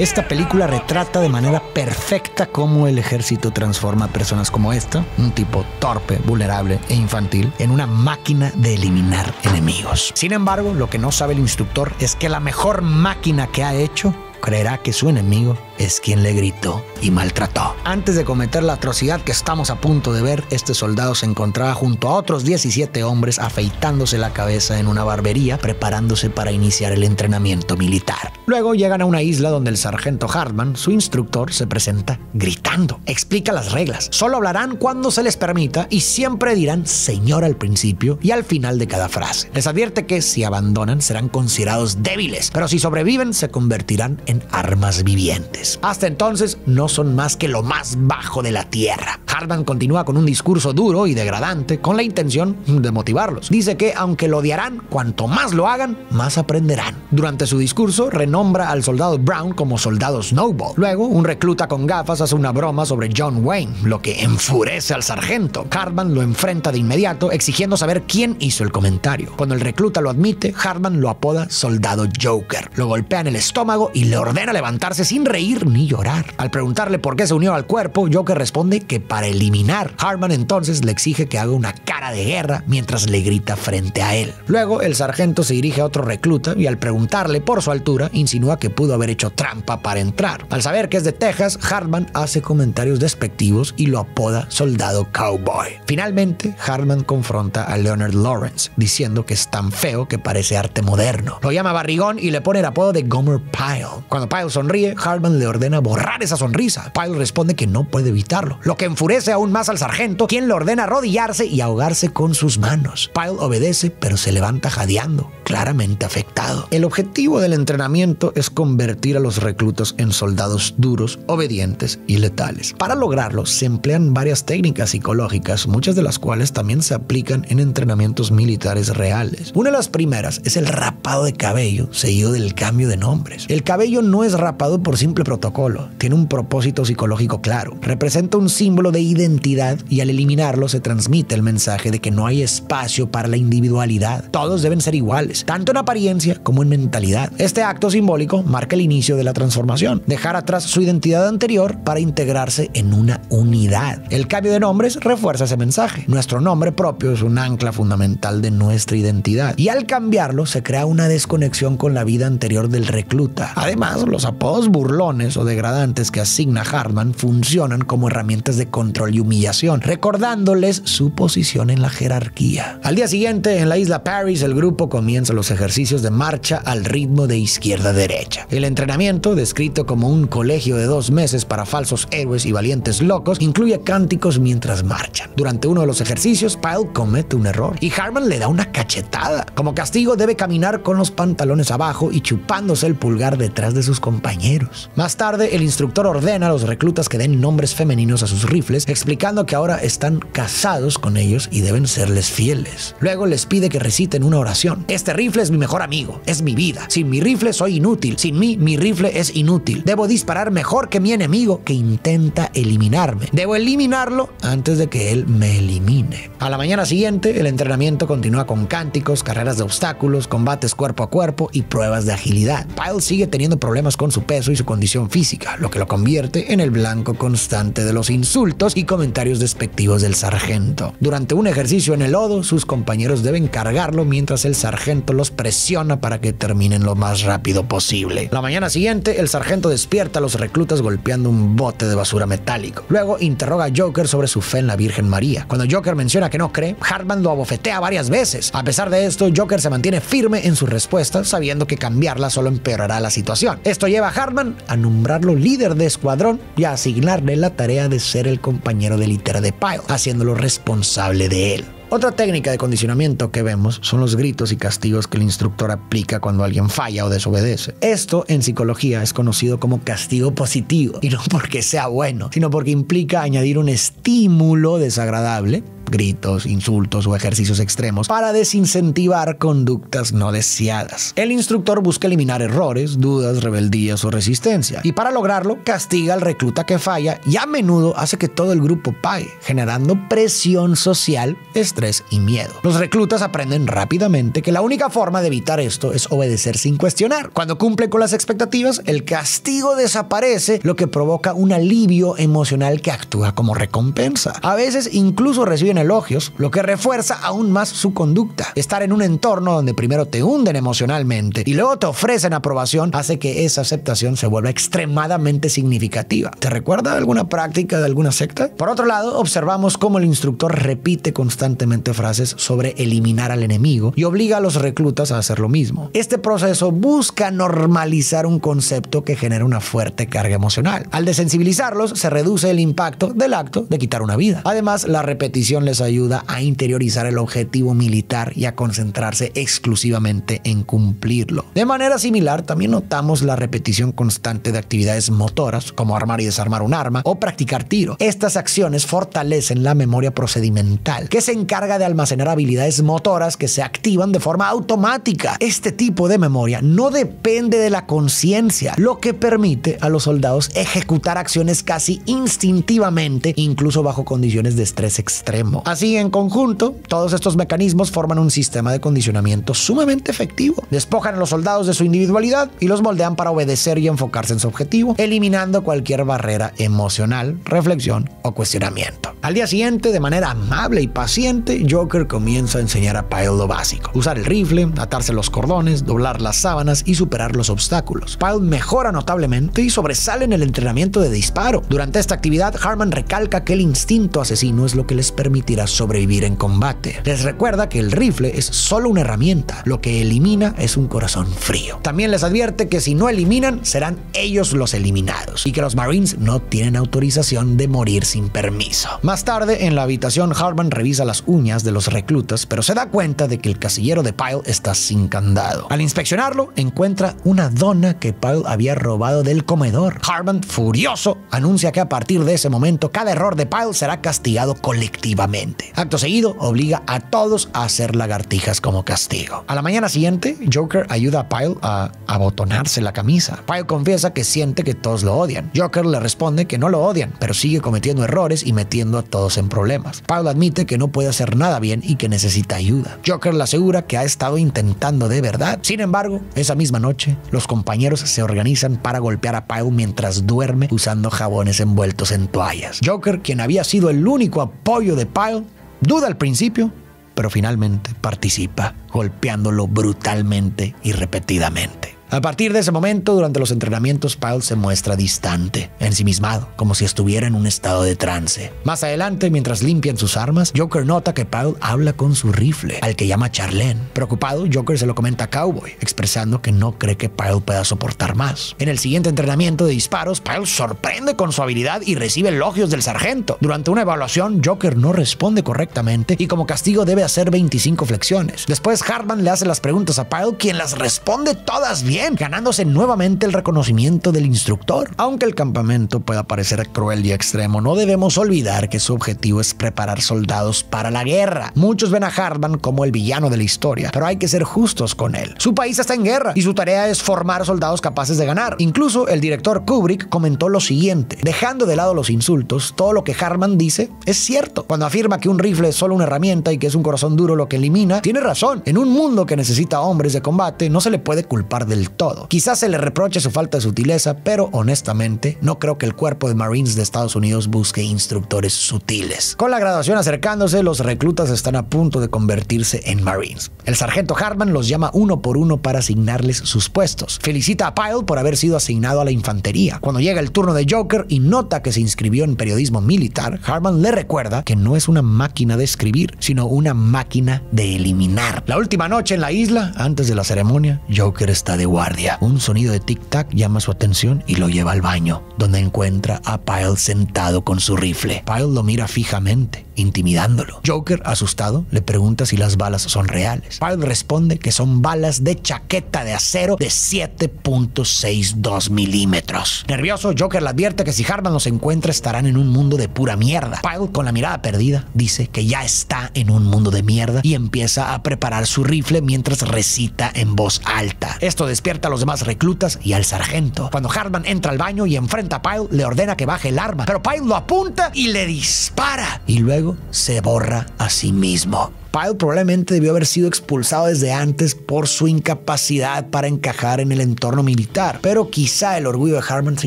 Esta película retrata de manera perfecta cómo el ejército transforma a personas como esta, un tipo torpe, vulnerable e infantil, en una máquina de eliminar enemigos. Sin embargo, lo que no sabe el instructor es que la mejor máquina que ha hecho creerá que su enemigo es quien le gritó y maltrató. Antes de cometer la atrocidad que estamos a punto de ver, este soldado se encontraba junto a otros 17 hombres afeitándose la cabeza en una barbería, preparándose para iniciar el entrenamiento militar. Luego llegan a una isla donde el sargento Hartman, su instructor, se presenta gritando. Explica las reglas. Solo hablarán cuando se les permita y siempre dirán señor al principio y al final de cada frase. Les advierte que si abandonan serán considerados débiles, pero si sobreviven se convertirán en armas vivientes. Hasta entonces no son más que lo más bajo de la tierra. Hartman continúa con un discurso duro y degradante con la intención de motivarlos. Dice que aunque lo odiarán, cuanto más lo hagan, más aprenderán. Durante su discurso renombra al soldado Brown como soldado Snowball. Luego, un recluta con gafas hace una broma sobre John Wayne, lo que enfurece al sargento. Hartman lo enfrenta de inmediato, exigiendo saber quién hizo el comentario. Cuando el recluta lo admite, Hartman lo apoda soldado Joker. Lo golpea en el estómago y le ordena levantarse sin reír ni llorar. Al preguntarle por qué se unió al cuerpo, Joker responde que para eliminar. Hartman entonces le exige que haga una cara de guerra mientras le grita frente a él. Luego el sargento se dirige a otro recluta y al preguntarle por su altura insinúa que pudo haber hecho trampa para entrar. Al saber que es de Texas, Hartman hace comentarios despectivos y lo apoda soldado cowboy. Finalmente, Hartman confronta a Leonard Lawrence diciendo que es tan feo que parece arte moderno. Lo llama barrigón y le pone el apodo de Gomer Pyle. Cuando Pyle sonríe, Hartman le ordena borrar esa sonrisa. Pyle responde que no puede evitarlo, lo que enfurece aún más al sargento, quien le ordena arrodillarse y ahogarse con sus manos. Pyle obedece, pero se levanta jadeando, claramente afectado. El objetivo del entrenamiento es convertir a los reclutas en soldados duros, obedientes y letales. Para lograrlo, se emplean varias técnicas psicológicas, muchas de las cuales también se aplican en entrenamientos militares reales. Una de las primeras es el rapado de cabello, seguido del cambio de nombres. El cabello no es rapado por simple protocolo, tiene un propósito psicológico claro. Representa un símbolo de identidad y al eliminarlo se transmite el mensaje de que no hay espacio para la individualidad. Todos deben ser iguales, tanto en apariencia como en mentalidad. Este acto simbólico marca el inicio de la transformación, dejar atrás su identidad anterior para integrarse en una unidad. El cambio de nombres refuerza ese mensaje. Nuestro nombre propio es un ancla fundamental de nuestra identidad y al cambiarlo se crea una desconexión con la vida anterior del recluta. Además, los apodos burlones o degradantes que asigna Hartman funcionan como herramientas de control y humillación, recordándoles su posición en la jerarquía. Al día siguiente, en la isla Paris, el grupo comienza los ejercicios de marcha al ritmo de izquierda a derecha. El entrenamiento, descrito como un colegio de 2 meses para falsos héroes y valientes locos, incluye cánticos mientras marchan. Durante uno de los ejercicios, Pyle comete un error y Hartman le da una cachetada. Como castigo, debe caminar con los pantalones abajo y chupándose el pulgar detrás de sus compañeros. Más tarde, el instructor ordena a los reclutas que den nombres femeninos a sus rifles, explicando que ahora están casados con ellos y deben serles fieles. Luego les pide que reciten una oración. Este rifle es mi mejor amigo, es mi vida. Sin mi rifle soy inútil. Sin mí, mi rifle es inútil. Debo disparar mejor que mi enemigo que intenta eliminarme. Debo eliminarlo antes de que él me elimine. A la mañana siguiente, el entrenamiento continúa con cánticos, carreras de obstáculos, combates cuerpo a cuerpo y pruebas de agilidad. Pyle sigue teniendo problemas con su peso y su condición física, lo que lo convierte en el blanco constante de los insultos y comentarios despectivos del sargento. Durante un ejercicio en el lodo, sus compañeros deben cargarlo mientras el sargento los presiona para que terminen lo más rápido posible. La mañana siguiente, el sargento despierta a los reclutas golpeando un bote de basura metálico. Luego interroga a Joker sobre su fe en la Virgen María. Cuando Joker menciona que no cree, Hartman lo abofetea varias veces. A pesar de esto, Joker se mantiene firme en su respuesta, sabiendo que cambiarla solo empeorará la situación. Esto lleva a Hartman a nombrarlo líder de escuadrón y a asignarle la tarea de ser el compañero de litera de Pyle, haciéndolo responsable de él. Otra técnica de condicionamiento que vemos son los gritos y castigos que el instructor aplica cuando alguien falla o desobedece. Esto en psicología es conocido como castigo positivo, y no porque sea bueno, sino porque implica añadir un estímulo desagradable, gritos, insultos o ejercicios extremos, para desincentivar conductas no deseadas. El instructor busca eliminar errores, dudas, rebeldías o resistencia, y para lograrlo castiga al recluta que falla y a menudo hace que todo el grupo pague, generando presión social, estrés y miedo. Los reclutas aprenden rápidamente que la única forma de evitar esto es obedecer sin cuestionar. Cuando cumplen con las expectativas, el castigo desaparece, lo que provoca un alivio emocional que actúa como recompensa. A veces incluso reciben elogios, lo que refuerza aún más su conducta. Estar en un entorno donde primero te hunden emocionalmente y luego te ofrecen aprobación hace que esa aceptación se vuelva extremadamente significativa. ¿Te recuerda alguna práctica de alguna secta? Por otro lado, observamos cómo el instructor repite constantemente frases sobre eliminar al enemigo y obliga a los reclutas a hacer lo mismo. Este proceso busca normalizar un concepto que genera una fuerte carga emocional. Al desensibilizarlos, se reduce el impacto del acto de quitar una vida. Además, la repetición les ayuda a interiorizar el objetivo militar y a concentrarse exclusivamente en cumplirlo. De manera similar, también notamos la repetición constante de actividades motoras, como armar y desarmar un arma o practicar tiro. Estas acciones fortalecen la memoria procedimental, que se encarga de almacenar habilidades motoras que se activan de forma automática. Este tipo de memoria no depende de la conciencia, lo que permite a los soldados ejecutar acciones casi instintivamente, incluso bajo condiciones de estrés extremo. Así, en conjunto, todos estos mecanismos forman un sistema de condicionamiento sumamente efectivo. Despojan a los soldados de su individualidad y los moldean para obedecer y enfocarse en su objetivo, eliminando cualquier barrera emocional, reflexión o cuestionamiento. Al día siguiente, de manera amable y paciente, Joker comienza a enseñar a Pyle lo básico: usar el rifle, atarse los cordones, doblar las sábanas y superar los obstáculos. Pyle mejora notablemente y sobresale en el entrenamiento de disparo. Durante esta actividad, Hartman recalca que el instinto asesino es lo que les permitirá sobrevivir en combate. Les recuerda que el rifle es solo una herramienta, lo que elimina es un corazón frío. También les advierte que si no eliminan, serán ellos los eliminados y que los Marines no tienen autorización de morir sin permiso. Más tarde, en la habitación, Hartman revisa las uñas de los reclutas, pero se da cuenta de que el casillero de Pyle está sin candado. Al inspeccionarlo, encuentra una dona que Pyle había robado del comedor. Hartman, furioso, anuncia que a partir de ese momento cada error de Pyle será castigado colectivamente. Acto seguido, obliga a todos a hacer lagartijas como castigo. A la mañana siguiente, Joker ayuda a Pyle a abotonarse la camisa. Pyle confiesa que siente que todos lo odian. Joker le responde que no lo odian, pero sigue cometiendo errores y metiendo a todos en problemas. Pyle admite que no puede hacer nada bien y que necesita ayuda. Joker le asegura que ha estado intentando de verdad. Sin embargo, esa misma noche, los compañeros se organizan para golpear a Pyle mientras duerme usando jabones envueltos en toallas. Joker, quien había sido el único apoyo de Pyle, duda al principio, pero finalmente participa, golpeándolo brutalmente y repetidamente. A partir de ese momento, durante los entrenamientos, Pyle se muestra distante, ensimismado, como si estuviera en un estado de trance. Más adelante, mientras limpian sus armas, Joker nota que Pyle habla con su rifle, al que llama Charlene. Preocupado, Joker se lo comenta a Cowboy, expresando que no cree que Pyle pueda soportar más. En el siguiente entrenamiento de disparos, Pyle sorprende con su habilidad y recibe elogios del sargento. Durante una evaluación, Joker no responde correctamente y como castigo debe hacer 25 flexiones. Después, Hartman le hace las preguntas a Pyle, quien las responde todas bien, ganándose nuevamente el reconocimiento del instructor. Aunque el campamento pueda parecer cruel y extremo, no debemos olvidar que su objetivo es preparar soldados para la guerra. Muchos ven a Hartman como el villano de la historia, pero hay que ser justos con él. Su país está en guerra y su tarea es formar soldados capaces de ganar. Incluso el director Kubrick comentó lo siguiente: dejando de lado los insultos, todo lo que Hartman dice es cierto. Cuando afirma que un rifle es solo una herramienta y que es un corazón duro lo que elimina, tiene razón. En un mundo que necesita hombres de combate, no se le puede culpar del todo. Quizás se le reproche su falta de sutileza, pero honestamente no creo que el cuerpo de Marines de Estados Unidos busque instructores sutiles. Con la graduación acercándose, los reclutas están a punto de convertirse en Marines. El sargento Hartman los llama uno por uno para asignarles sus puestos. Felicita a Pyle por haber sido asignado a la infantería. Cuando llega el turno de Joker y nota que se inscribió en periodismo militar, Hartman le recuerda que no es una máquina de escribir, sino una máquina de eliminar. La última noche en la isla, antes de la ceremonia, Joker está de guardia. Un sonido de tic-tac llama su atención y lo lleva al baño, donde encuentra a Pyle sentado con su rifle. Pyle lo mira fijamente, intimidándolo. Joker, asustado, le pregunta si las balas son reales. Pyle responde que son balas de chaqueta de acero de 7.62 milímetros. Nervioso, Joker le advierte que si Hartman los encuentra estarán en un mundo de pura mierda. Pyle, con la mirada perdida, dice que ya está en un mundo de mierda y empieza a preparar su rifle mientras recita en voz alta. Esto despierta a los demás reclutas y al sargento. Cuando Hartman entra al baño y enfrenta a Pyle, le ordena que baje el arma, pero Pyle lo apunta y le dispara, y luego se borra a sí mismo. Pyle probablemente debió haber sido expulsado desde antes por su incapacidad para encajar en el entorno militar, pero quizá el orgullo de Hartman se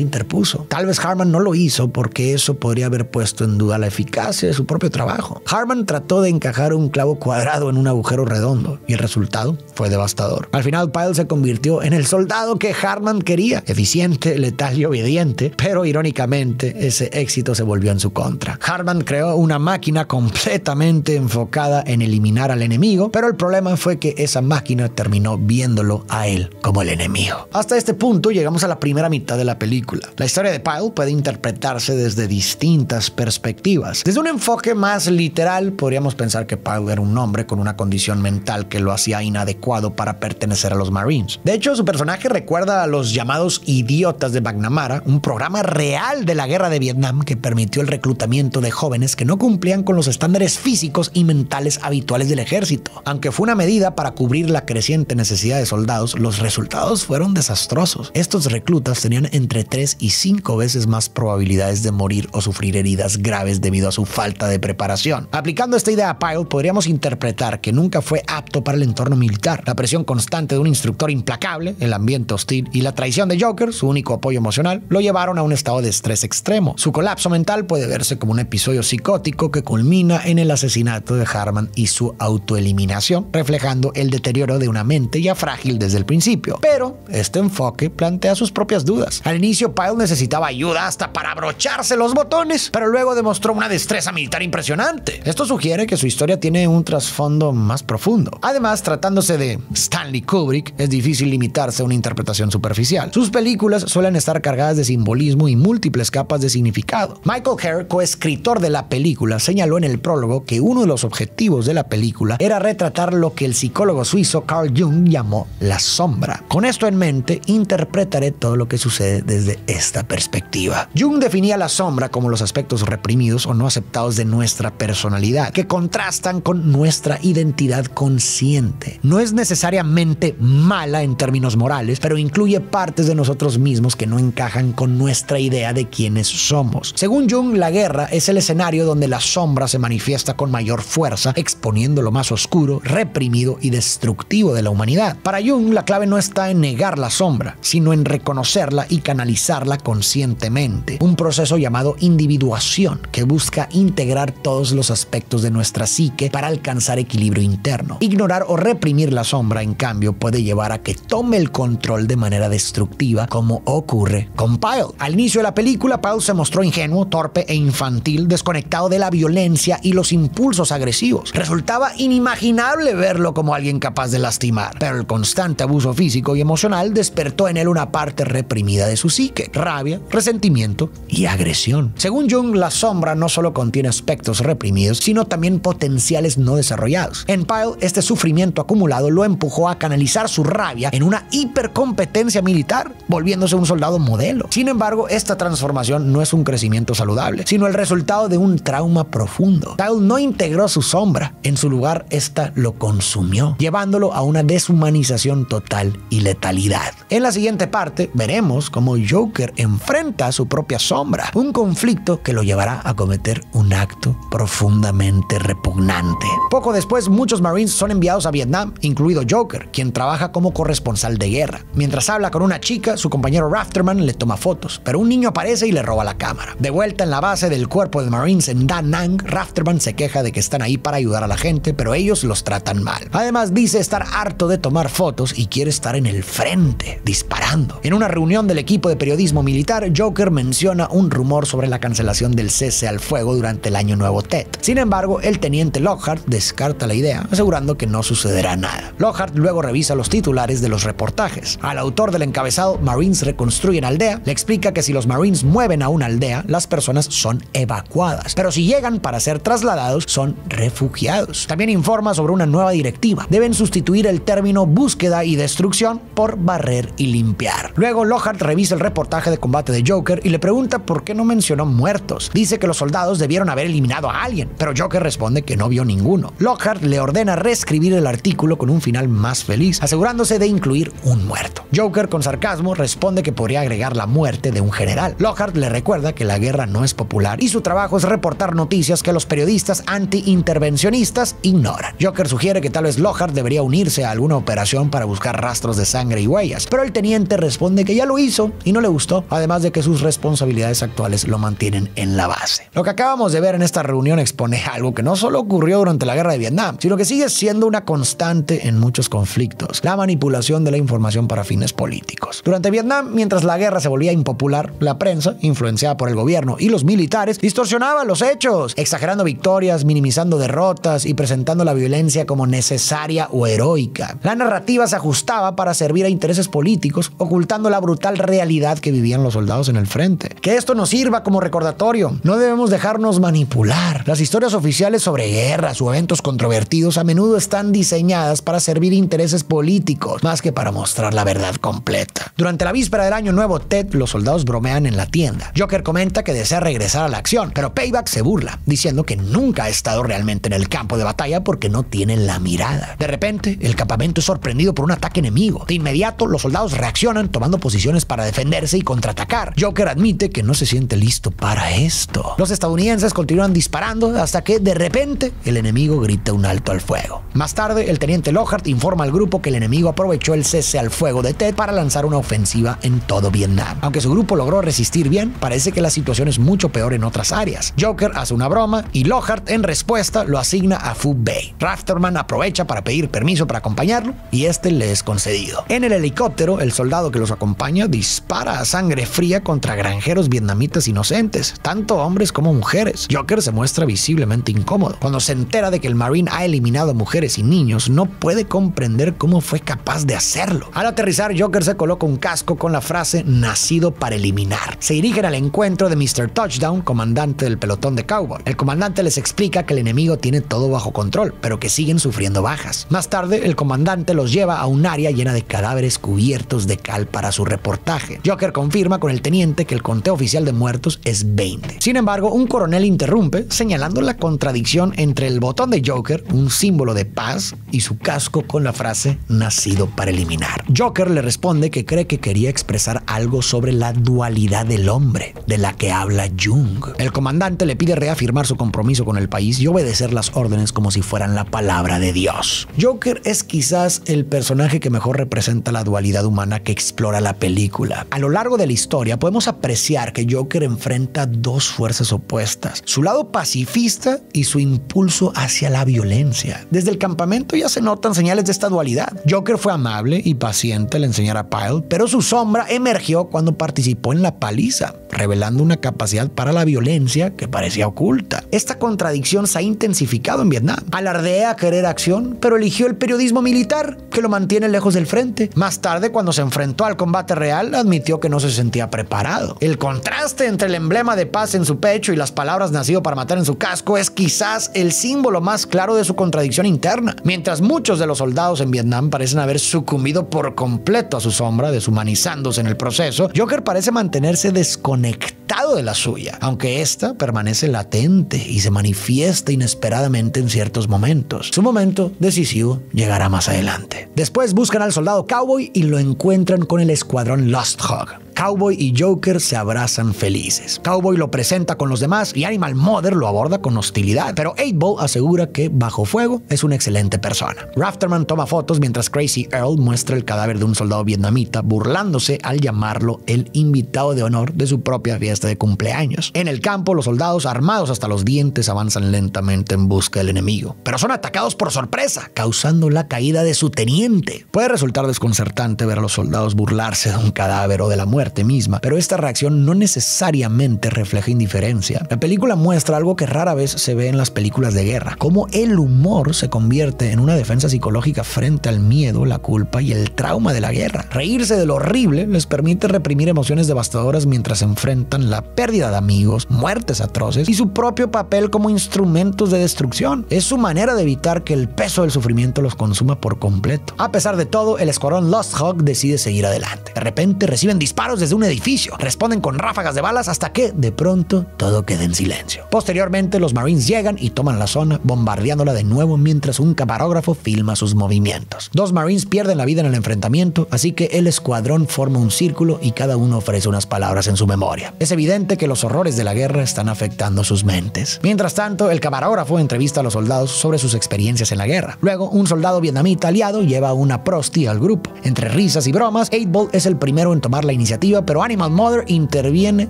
interpuso. Tal vez Hartman no lo hizo porque eso podría haber puesto en duda la eficacia de su propio trabajo. Hartman trató de encajar un clavo cuadrado en un agujero redondo y el resultado fue devastador. Al final Pyle se convirtió en el soldado que Hartman quería, eficiente, letal y obediente, pero irónicamente ese éxito se volvió en su contra. Hartman creó una máquina completamente enfocada en eliminar al enemigo, pero el problema fue que esa máquina terminó viéndolo a él como el enemigo. Hasta este punto llegamos a la primera mitad de la película. La historia de Pyle puede interpretarse desde distintas perspectivas. Desde un enfoque más literal, podríamos pensar que Pyle era un hombre con una condición mental que lo hacía inadecuado para pertenecer a los Marines. De hecho, su personaje recuerda a los llamados idiotas de McNamara, un programa real de la guerra de Vietnam que permitió el reclutamiento de jóvenes que no cumplían con los estándares físicos y mentales habituales del ejército. Aunque fue una medida para cubrir la creciente necesidad de soldados, los resultados fueron desastrosos. Estos reclutas tenían entre 3 y 5 veces más probabilidades de morir o sufrir heridas graves debido a su falta de preparación. Aplicando esta idea a Pyle, podríamos interpretar que nunca fue apto para el entorno militar. La presión constante de un instructor implacable, el ambiente hostil y la traición de Joker, su único apoyo emocional, lo llevaron a un estado de estrés extremo. Su colapso mental puede verse como un episodio psicótico que culmina en el asesinato de Hartman y su autoeliminación, reflejando el deterioro de una mente ya frágil desde el principio. Pero este enfoque plantea sus propias dudas. Al inicio, Pyle necesitaba ayuda hasta para abrocharse los botones, pero luego demostró una destreza militar impresionante. Esto sugiere que su historia tiene un trasfondo más profundo. Además, tratándose de Stanley Kubrick, es difícil limitarse a una interpretación superficial. Sus películas suelen estar cargadas de simbolismo y múltiples capas de significado. Michael Herr, coescritor de la película, señaló en el prólogo que uno de los objetivos de la película era retratar lo que el psicólogo suizo Carl Jung llamó la sombra. Con esto en mente, interpretaré todo lo que sucede desde esta perspectiva. Jung definía la sombra como los aspectos reprimidos o no aceptados de nuestra personalidad, que contrastan con nuestra identidad consciente. No es necesariamente mala en términos morales, pero incluye partes de nosotros mismos que no encajan con nuestra idea de quiénes somos. Según Jung, la guerra es el escenario donde la sombra se manifiesta con mayor fuerza, exponiendo lo más oscuro, reprimido y destructivo de la humanidad. Para Jung, la clave no está en negar la sombra, sino en reconocerla y canalizarla conscientemente. Un proceso llamado individuación que busca integrar todos los aspectos de nuestra psique para alcanzar equilibrio interno. Ignorar o reprimir la sombra, en cambio, puede llevar a que tome el control de manera destructiva, como ocurre con Pyle. Al inicio de la película, Pyle se mostró ingenuo, torpe e infantil, desconectado de la violencia y los impulsos agresivos. Resultaba inimaginable verlo como alguien capaz de lastimar, pero el constante abuso físico y emocional despertó en él una parte reprimida de su psique: rabia, resentimiento y agresión. Según Jung, la sombra no solo contiene aspectos reprimidos, sino también potenciales no desarrollados. En Pyle, este sufrimiento acumulado lo empujó a canalizar su rabia en una hipercompetencia militar, volviéndose un soldado modelo. Sin embargo, esta transformación no es un crecimiento saludable, sino el resultado de un trauma profundo. Pyle no integró su sombra, en su lugar, esta lo consumió, llevándolo a una deshumanización total y letalidad. En la siguiente parte, veremos cómo Joker enfrenta a su propia sombra, un conflicto que lo llevará a cometer un acto profundamente repugnante. Poco después, muchos Marines son enviados a Vietnam, incluido Joker, quien trabaja como corresponsal de guerra. Mientras habla con una chica, su compañero Rafterman le toma fotos, pero un niño aparece y le roba la cámara. De vuelta en la base del cuerpo de Marines en Da Nang, Rafterman se queja de que están ahí para ayudar a la gente, pero ellos los tratan mal. Además, dice estar harto de tomar fotos y quiere estar en el frente, disparando. En una reunión del equipo de periodismo militar, Joker menciona un rumor sobre la cancelación del cese al fuego durante el Año Nuevo Tet. Sin embargo, el teniente Lockhart descarta la idea, asegurando que no sucederá nada. Lockhart luego revisa los titulares de los reportajes. Al autor del encabezado "Marines reconstruyen aldea", le explica que si los Marines mueven a una aldea, las personas son evacuadas, pero si llegan para ser trasladados, son refugiados. desahuciados. También informa sobre una nueva directiva. Deben sustituir el término búsqueda y destrucción por barrer y limpiar. Luego Lockhart revisa el reportaje de combate de Joker y le pregunta por qué no mencionó muertos. Dice que los soldados debieron haber eliminado a alguien, pero Joker responde que no vio ninguno. Lockhart le ordena reescribir el artículo con un final más feliz, asegurándose de incluir un muerto. Joker, con sarcasmo, responde que podría agregar la muerte de un general. Lockhart le recuerda que la guerra no es popular y su trabajo es reportar noticias que los periodistas anti-intervencionistas ignoran. Joker sugiere que tal vez Lockhart debería unirse a alguna operación para buscar rastros de sangre y huellas, pero el teniente responde que ya lo hizo y no le gustó, además de que sus responsabilidades actuales lo mantienen en la base. Lo que acabamos de ver en esta reunión expone algo que no solo ocurrió durante la guerra de Vietnam, sino que sigue siendo una constante en muchos conflictos: la manipulación de la información para fines políticos. Durante Vietnam, mientras la guerra se volvía impopular, la prensa, influenciada por el gobierno y los militares, distorsionaba los hechos, exagerando victorias, minimizando derrotas y presentando la violencia como necesaria o heroica. La narrativa se ajustaba para servir a intereses políticos, ocultando la brutal realidad que vivían los soldados en el frente. Que esto nos sirva como recordatorio: no debemos dejarnos manipular. Las historias oficiales sobre guerras o eventos controvertidos a menudo están diseñadas para servir intereses políticos, más que para mostrar la verdad completa. Durante la víspera del Año Nuevo Tet, los soldados bromean en la tienda. Joker comenta que desea regresar a la acción, pero Payback se burla, diciendo que nunca ha estado realmente en el campo de batalla porque no tiene la mirada. De repente, el campamento es sorprendido por un ataque enemigo. De inmediato, los soldados reaccionan tomando posiciones para defenderse y contraatacar. Joker admite que no se siente listo para esto. Los estadounidenses continúan disparando hasta que, de repente, el enemigo grita un alto al fuego. Más tarde, el teniente Lockhart informa al grupo que el enemigo aprovechó el cese al fuego de Tet para lanzar una ofensiva en todo Vietnam. Aunque su grupo logró resistir bien, parece que la situación es mucho peor en otras áreas. Joker hace una broma y Lockhart, en respuesta, lo asigna a Phu Bay. Rafterman aprovecha para pedir permiso para acompañarlo y este le es concedido. En el helicóptero, el soldado que los acompaña dispara a sangre fría contra granjeros vietnamitas inocentes, tanto hombres como mujeres. Joker se muestra visiblemente incómodo. Cuando se entera de que el Marine ha eliminado a mujeres y niños, no puede comprender cómo fue capaz de hacerlo. Al aterrizar, Joker se coloca un casco con la frase "nacido para eliminar". Se dirigen al encuentro de Mr. Touchdown, comandante del pelotón de Cowboy. El comandante les explica que el enemigo tiene todo bajo control, pero que siguen sufriendo bajas. Más tarde, el comandante los lleva a un área llena de cadáveres cubiertos de cal para su reportaje. Joker confirma con el teniente que el conteo oficial de muertos es 20. Sin embargo, un coronel interrumpe, señalando la contradicción entre el botón de Joker, un símbolo de paz, y su casco con la frase "nacido para eliminar". Joker le responde que cree que quería expresar algo sobre la dualidad del hombre, de la que habla Jung. El comandante le pide reafirmar su compromiso con el país y obedecer las órdenes como si fueran la palabra de Dios. Joker es quizás el personaje que mejor representa la dualidad humana que explora la película. A lo largo de la historia podemos apreciar que Joker enfrenta dos fuerzas opuestas: su lado pacifista y su impulso hacia la violencia. Desde el campamento ya se notan señales de esta dualidad. Joker fue amable y paciente al enseñar a Pyle, pero su sombra emergió cuando participó en la paliza, revelando una capacidad para la violencia que parecía oculta. Esta contradicción se ha intensificado en Vietnam. Alardea querer acción, pero eligió el periodismo militar, que lo mantiene lejos del frente. Más tarde, cuando se enfrentó al combate real, admitió que no se sentía preparado. El contraste entre el emblema de paz en su pecho y las palabras "nacido para matar" en su casco es quizás el símbolo más claro de su contradicción interna. Mientras muchos de los soldados en Vietnam parecen haber sucumbido por completo a su sombra, deshumanizándose en el proceso, Joker parece mantenerse desconectado de la suya, aunque esta permanece latente y se manifiesta inesperadamente en ciertos momentos. Su momento decisivo llegará más adelante. Después buscan al soldado Cowboy y lo encuentran con el escuadrón Lost Hog. Cowboy y Joker se abrazan felices. Cowboy lo presenta con los demás y Animal Mother lo aborda con hostilidad, pero 8-Ball asegura que, bajo fuego, es una excelente persona. Rafterman toma fotos mientras Crazy Earl muestra el cadáver de un soldado vietnamita, burlándose al llamarlo el invitado de honor de su propia fiesta de cumpleaños. En el campo, los soldados, armados hasta los dientes, avanzan lentamente en busca del enemigo, pero son atacados por sorpresa, causando la caída de su teniente. Puede resultar desconcertante ver a los soldados burlarse de un cadáver o de la muerte, muerte misma, pero esta reacción no necesariamente refleja indiferencia. La película muestra algo que rara vez se ve en las películas de guerra, cómo el humor se convierte en una defensa psicológica frente al miedo, la culpa y el trauma de la guerra. Reírse de lo horrible les permite reprimir emociones devastadoras mientras enfrentan la pérdida de amigos, muertes atroces y su propio papel como instrumentos de destrucción. Es su manera de evitar que el peso del sufrimiento los consuma por completo. A pesar de todo, el escuadrón Lost Hawk decide seguir adelante. De repente reciben disparos desde un edificio, responden con ráfagas de balas hasta que, de pronto, todo queda en silencio. Posteriormente, los Marines llegan y toman la zona, bombardeándola de nuevo mientras un camarógrafo filma sus movimientos. 2 Marines pierden la vida en el enfrentamiento, así que el escuadrón forma un círculo y cada uno ofrece unas palabras en su memoria. Es evidente que los horrores de la guerra están afectando sus mentes. Mientras tanto, el camarógrafo entrevista a los soldados sobre sus experiencias en la guerra. Luego, un soldado vietnamita aliado lleva una prosti al grupo. Entre risas y bromas, 8-Ball es el primero en tomar la iniciativa, pero Animal Mother interviene,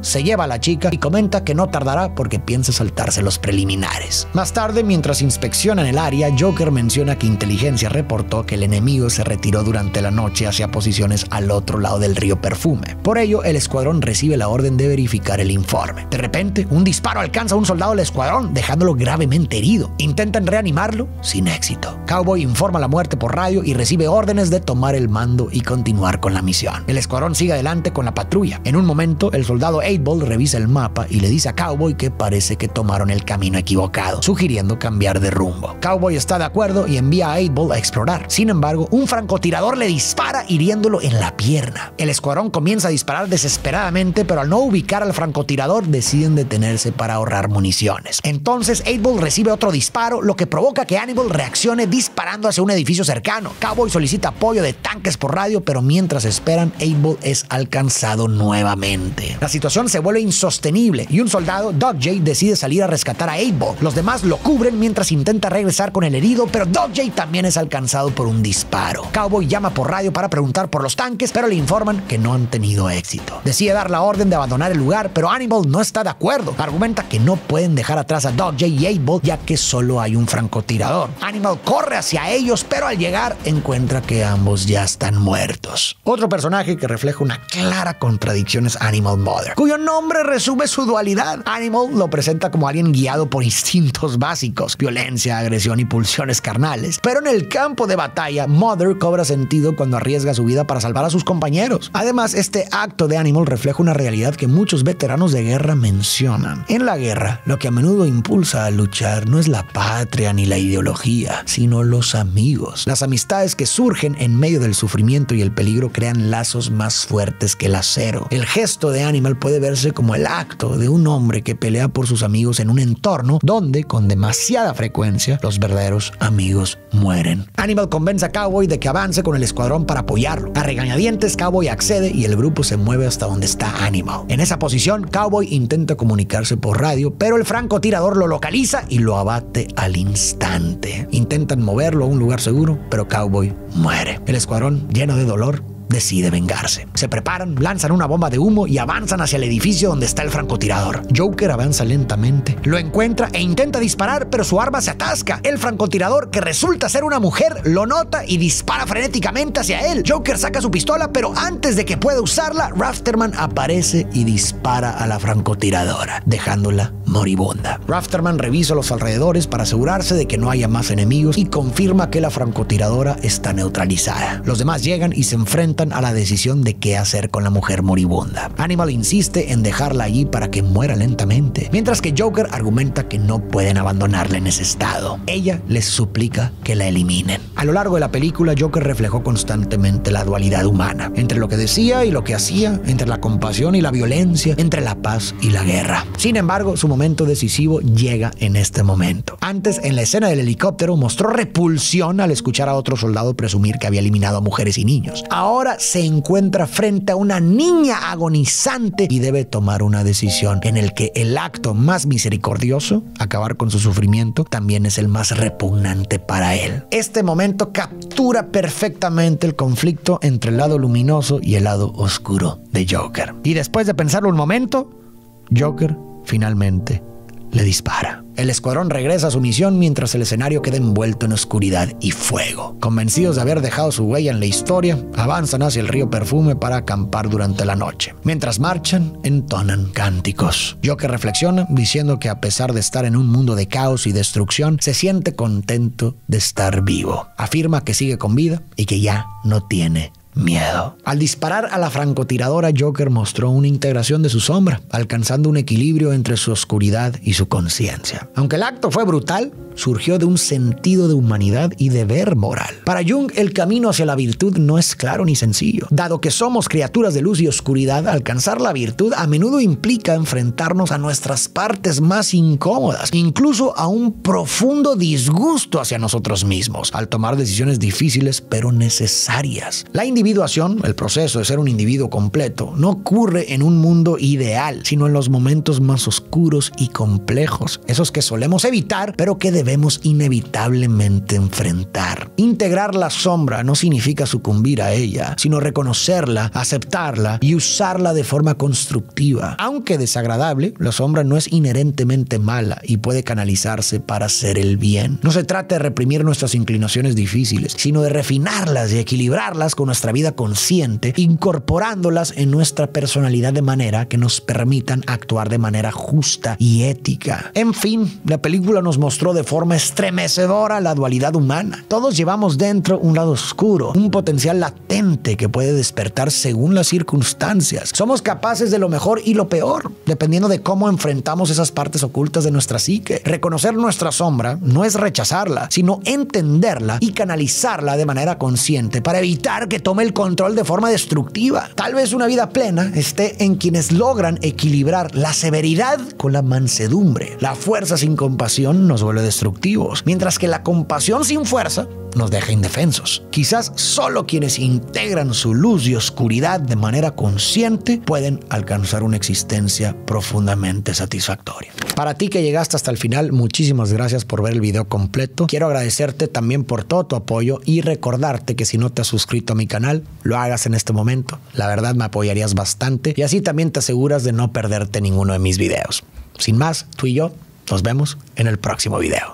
se lleva a la chica y comenta que no tardará porque piensa saltarse los preliminares. Más tarde, mientras inspeccionan el área, Joker menciona que Inteligencia reportó que el enemigo se retiró durante la noche hacia posiciones al otro lado del río Perfume. Por ello, el escuadrón recibe la orden de verificar el informe. De repente, un disparo alcanza a un soldado del escuadrón, dejándolo gravemente herido. Intentan reanimarlo sin éxito. Cowboy informa la muerte por radio y recibe órdenes de tomar el mando y continuar con la misión. El escuadrón sigue adelante con la patrulla. En un momento, el soldado 8-Ball revisa el mapa y le dice a Cowboy que parece que tomaron el camino equivocado, sugiriendo cambiar de rumbo. Cowboy está de acuerdo y envía a 8-Ball a explorar. Sin embargo, un francotirador le dispara hiriéndolo en la pierna. El escuadrón comienza a disparar desesperadamente, pero al no ubicar al francotirador deciden detenerse para ahorrar municiones. Entonces 8-Ball recibe otro disparo, lo que provoca que Hannibal reaccione disparando hacia un edificio cercano. Cowboy solicita apoyo de tanques por radio, pero mientras esperan, 8-Ball es alcanzado nuevamente. La situación se vuelve insostenible y un soldado, Doc J, decide salir a rescatar a 8-Ball. Los demás lo cubren mientras intenta regresar con el herido, pero Doc J también es alcanzado por un disparo. Cowboy llama por radio para preguntar por los tanques, pero le informan que no han tenido éxito. Decide dar la orden de abandonar el lugar, pero Hannibal no está de acuerdo. Argumenta que no pueden dejar atrás a Doc J y 8-Ball, ya que solo hay un francotirador. Hannibal corre hacia ellos, pero al llegar encuentra que ambos ya están muertos. Otro personaje que refleja una clara contradicción es Animal Mother, cuyo nombre resume su dualidad. Animal lo presenta como alguien guiado por instintos básicos, violencia, agresión y pulsiones carnales. Pero en el campo de batalla, Mother cobra sentido cuando arriesga su vida para salvar a sus compañeros. Además, este acto de Animal refleja una realidad que muchos veteranos de guerra mencionan. En la guerra, lo que a menudo impulsa a luchar no es la patria ni la ideología, sino los amigos. Las amistades que surgen en medio del sufrimiento y el peligro crean lazos más fuertes que el acero. El gesto de Animal puede verse como el acto de un hombre que pelea por sus amigos en un entorno donde, con demasiada frecuencia, los verdaderos amigos mueren. Animal convence a Cowboy de que avance con el escuadrón para apoyarlo. A regañadientes, Cowboy accede y el grupo se mueve hasta donde está Animal. En esa posición, Cowboy intenta comunicarse por radio, pero el francotirador lo localiza y lo abate al instante. Intentan moverlo a un lugar seguro, pero Cowboy muere. El escuadrón, lleno de dolor, decide vengarse. Se preparan, lanzan una bomba de humo y avanzan hacia el edificio donde está el francotirador. Joker avanza lentamente, lo encuentra e intenta disparar, pero su arma se atasca. El francotirador, que resulta ser una mujer, lo nota y dispara frenéticamente hacia él. Joker saca su pistola, pero antes de que pueda usarla, Rafterman aparece y dispara a la francotiradora, dejándola moribunda. Rafterman revisa los alrededores para asegurarse de que no haya más enemigos y confirma que la francotiradora está neutralizada. Los demás llegan y se enfrentan a la decisión de qué hacer con la mujer moribunda. Animal insiste en dejarla allí para que muera lentamente, mientras que Joker argumenta que no pueden abandonarla en ese estado. Ella les suplica que la eliminen. A lo largo de la película, Joker reflejó constantemente la dualidad humana, entre lo que decía y lo que hacía, entre la compasión y la violencia, entre la paz y la guerra. Sin embargo, su momento decisivo llega en este momento. Antes, en la escena del helicóptero, mostró repulsión al escuchar a otro soldado presumir que había eliminado a mujeres y niños. Ahora se encuentra frente a una niña agonizante y debe tomar una decisión en el que el acto más misericordioso, acabar con su sufrimiento, también es el más repugnante para él. Este momento captura perfectamente el conflicto entre el lado luminoso y el lado oscuro de Joker. Y después de pensarlo un momento, Joker finalmente le dispara. El escuadrón regresa a su misión mientras el escenario queda envuelto en oscuridad y fuego. Convencidos de haber dejado su huella en la historia, avanzan hacia el río Perfume para acampar durante la noche. Mientras marchan, entonan cánticos. Joker reflexiona diciendo que a pesar de estar en un mundo de caos y destrucción, se siente contento de estar vivo. Afirma que sigue con vida y que ya no tiene miedo. Al disparar a la francotiradora, Joker mostró una integración de su sombra, alcanzando un equilibrio entre su oscuridad y su conciencia. Aunque el acto fue brutal, surgió de un sentido de humanidad y deber moral. Para Jung, el camino hacia la virtud no es claro ni sencillo. Dado que somos criaturas de luz y oscuridad, alcanzar la virtud a menudo implica enfrentarnos a nuestras partes más incómodas, incluso a un profundo disgusto hacia nosotros mismos, al tomar decisiones difíciles pero necesarias. La individuación, el proceso de ser un individuo completo, no ocurre en un mundo ideal, sino en los momentos más oscuros y complejos, esos que solemos evitar, pero que debemos inevitablemente enfrentar. Integrar la sombra no significa sucumbir a ella, sino reconocerla, aceptarla y usarla de forma constructiva. Aunque desagradable, la sombra no es inherentemente mala y puede canalizarse para hacer el bien. No se trata de reprimir nuestras inclinaciones difíciles, sino de refinarlas y equilibrarlas con nuestra vida consciente, incorporándolas en nuestra personalidad de manera que nos permitan actuar de manera justa y ética. En fin, la película nos mostró de forma estremecedora la dualidad humana. Todos llevamos dentro un lado oscuro, un potencial latente que puede despertar según las circunstancias. Somos capaces de lo mejor y lo peor, dependiendo de cómo enfrentamos esas partes ocultas de nuestra psique. Reconocer nuestra sombra no es rechazarla, sino entenderla y canalizarla de manera consciente para evitar que tome el control de forma destructiva. Tal vez una vida plena esté en quienes logran equilibrar la severidad con la mansedumbre. La fuerza sin compasión nos vuelve destructivos, mientras que la compasión sin fuerza nos deja indefensos. Quizás solo quienes integran su luz y oscuridad de manera consciente pueden alcanzar una existencia profundamente satisfactoria. Para ti que llegaste hasta el final, muchísimas gracias por ver el video completo. Quiero agradecerte también por todo tu apoyo y recordarte que si no te has suscrito a mi canal, lo hagas en este momento. La verdad me apoyarías bastante y así también te aseguras de no perderte ninguno de mis videos. Sin más, tú y yo nos vemos en el próximo video.